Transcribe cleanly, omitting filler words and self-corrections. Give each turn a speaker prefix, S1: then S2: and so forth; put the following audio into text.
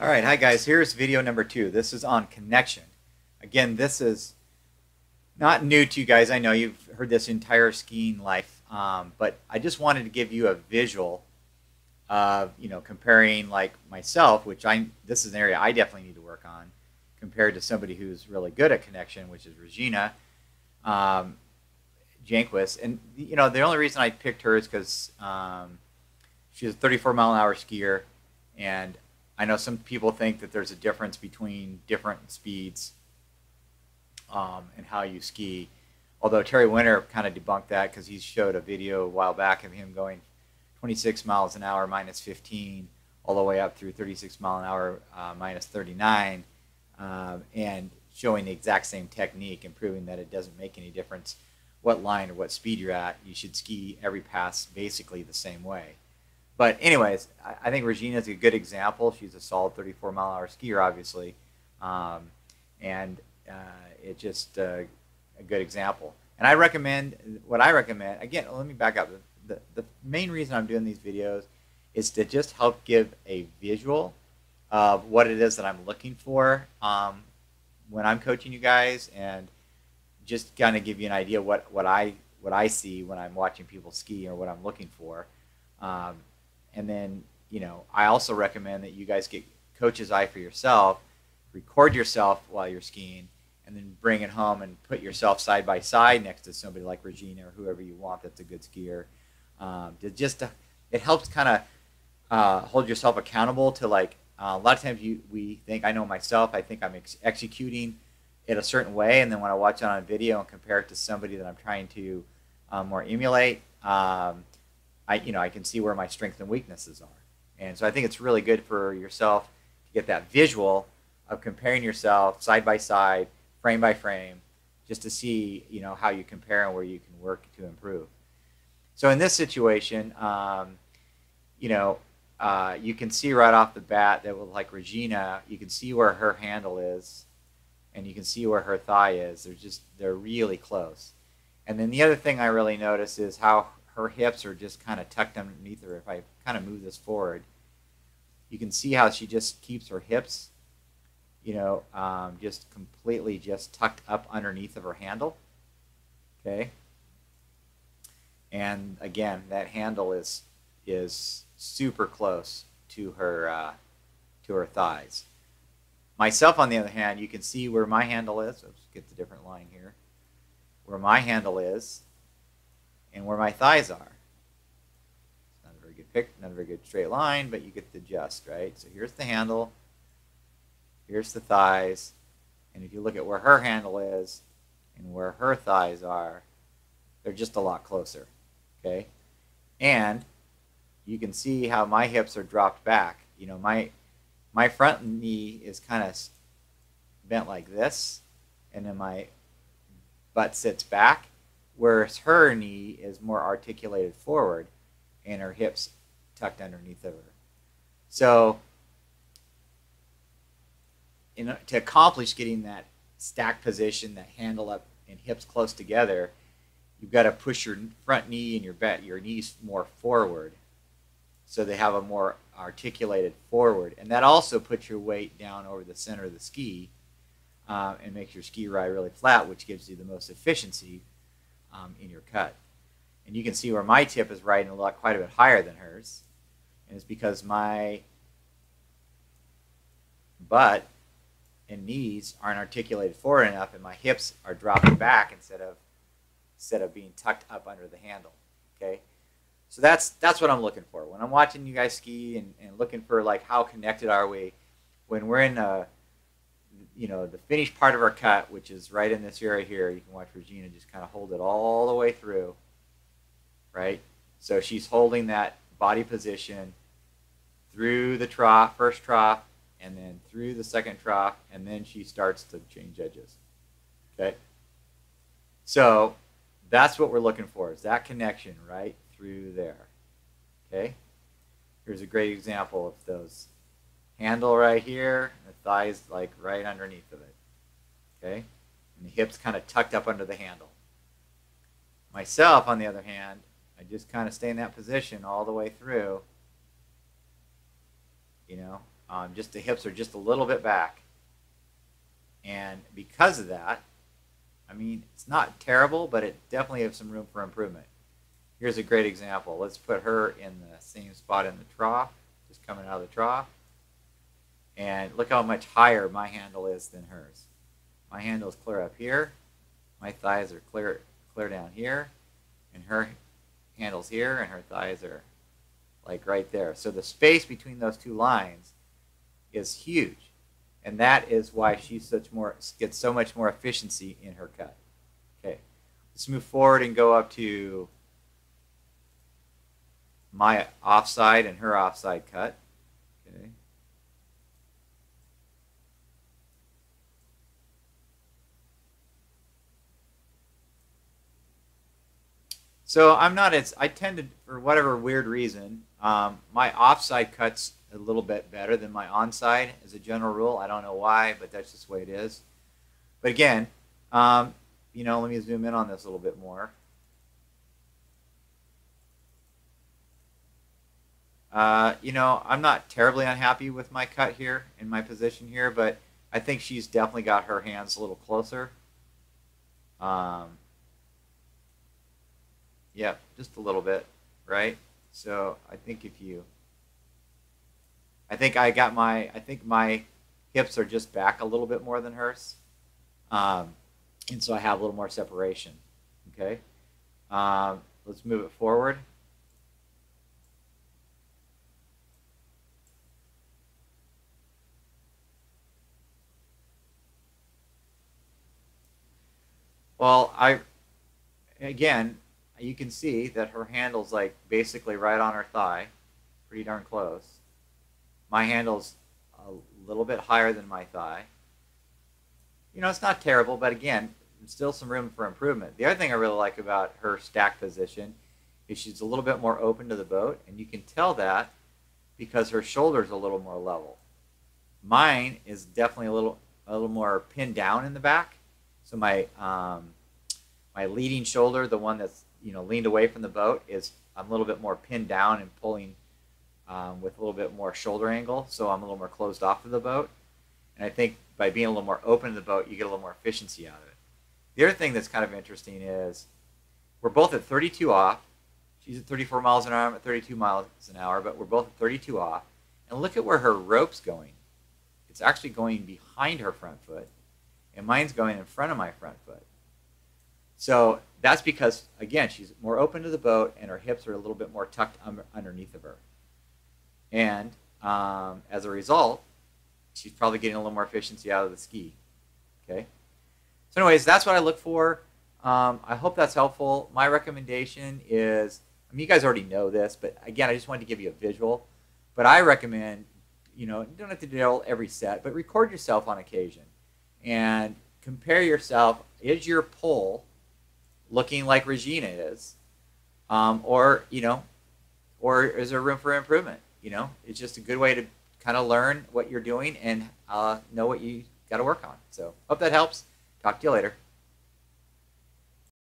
S1: All right, hi guys, here's video number 2. This is on connection. Again, this is not new to you guys. I know you've heard this entire skiing life, but I just wanted to give you a visual of, comparing like myself, this is an area I definitely need to work on, compared to somebody who's really good at connection, which is Regina Janquist. And, the only reason I picked her is because she's a 34-mile-an-hour skier, and I know some people think that there's a difference between different speeds and how you ski. Although Terry Winter kind of debunked that because he showed a video a while back of him going 26 miles an hour minus 15 all the way up through 36 mile an hour minus 39 and showing the exact same technique and proving that it doesn't make any difference what line or what speed you're at. You should ski every pass basically the same way. But anyways, I think Regina is a good example. She's a solid 34-mile-an-hour skier, obviously, and it's just a good example. And I recommend, again, let me back up. The main reason I'm doing these videos is to just help give a visual of what it is that I'm looking for when I'm coaching you guys, and just kind of give you an idea what I see when I'm watching people ski or what I'm looking for. And then, I also recommend that you guys get coach's eye for yourself, record yourself while you're skiing, and then bring it home and put yourself side by side next to somebody like Regina or whoever you want that's a good skier. It helps kind of hold yourself accountable to, like, a lot of times we think, I know myself, I think I'm executing it a certain way, and then when I watch it on video and compare it to somebody that I'm trying to more emulate, I can see where my strengths and weaknesses are. And so I think it's really good for yourself to get that visual of comparing yourself side by side, frame by frame, just to see, how you compare and where you can work to improve. So in this situation, you can see right off the bat that with like Regina, you can see where her handle is and you can see where her thigh is. They're really close. And then the other thing I really notice is how her hips are just kind of tucked underneath her. If I kind of move this forward, you can see how she just keeps her hips, just completely just tucked up underneath of her handle. Okay. And again, that handle is super close to her thighs. Myself, on the other hand, you can see where my handle is. Let's get the different line here. Where my handle is and where my thighs are. It's not a very good not a very good straight line, but you get the gist, right? So here's the handle, here's the thighs, and if you look at where her handle is and where her thighs are, they're just a lot closer, okay? And you can see how my hips are dropped back. My front knee is kind of bent like this, and then my butt sits back, whereas her knee is more articulated forward and her hips tucked underneath of her. So to accomplish getting that stack position, that handle up and hips close together, you've got to push your front knee and your knees more forward so they have a more articulated forward. And that also puts your weight down over the center of the ski and makes your ski ride really flat, which gives you the most efficiency in your cut. And you can see where my tip is riding quite a bit higher than hers. And it's because my butt and knees aren't articulated forward enough, and my hips are dropping back instead of being tucked up under the handle. Okay, so that's what I'm looking for when I'm watching you guys ski and looking for, like, how connected are we when we're in the finished part of our cut, which is right in this area here. You can watch Regina just kind of hold it all the way through, right? So she's holding that body position through the trough, first trough, and then through the second trough, and then she starts to change edges. Okay? So that's what we're looking for, is that connection right through there. Okay? Here's a great example of those. Handle right here, and the thighs like right underneath of it. Okay? And the hips kind of tucked up under the handle. Myself, on the other hand, I just kind of stay in that position all the way through. You know, just the hips are just a little bit back. And because of that, I mean, it's not terrible, but it definitely has some room for improvement. Here's a great example. Let's put her in the same spot in the trough, just coming out of the trough. And look how much higher my handle is than hers. My handle is clear up here. My thighs are clear down here. And her handle's here, and her thighs are like right there. So the space between those two lines is huge. And that is why she gets so much more efficiency in her cut. Okay, let's move forward and go up to my offside and her offside cut. Okay. So I tend to, for whatever weird reason, my offside cut's a little bit better than my onside as a general rule. I don't know why, but that's just the way it is. But again, you know, let me zoom in on this a little bit more. You know, I'm not terribly unhappy with my cut here in my position here, but I think she's definitely got her hands a little closer. Yeah, just a little bit, right? So I think I think my hips are just back a little bit more than hers. And so I have a little more separation, okay? Let's move it forward. Well, again, you can see that her handle's like basically right on her thigh, pretty darn close. My handle's a little bit higher than my thigh. You know, it's not terrible, but again, there's still some room for improvement. The other thing I really like about her stack position is she's a little bit more open to the boat, and you can tell that because her shoulder's a little more level. Mine is definitely a little more pinned down in the back. So my my leading shoulder, the one that's, you know, leaned away from the boat, I'm a little bit more pinned down and pulling with a little bit more shoulder angle, so I'm a little more closed off to the boat. And I think by being a little more open to the boat, you get a little more efficiency out of it. The other thing that's kind of interesting is we're both at 32 off. She's at 34 miles an hour, I'm at 32 miles an hour, but we're both at 32 off. And look at where her rope's going. It's actually going behind her front foot, and mine's going in front of my front foot. So that's because, again, she's more open to the boat, and her hips are a little bit more tucked underneath of her. And as a result, she's probably getting a little more efficiency out of the ski. Okay. So anyways, that's what I look for. I hope that's helpful. My recommendation is, I mean, you guys already know this, but again, I just wanted to give you a visual. But I recommend, you know, you don't have to do every set, but record yourself on occasion and compare yourself. Is your pull looking like Regina is, or, you know, or is there room for improvement? You know, it's just a good way to kind of learn what you're doing and know what you got to work on. So hope that helps. Talk to you later.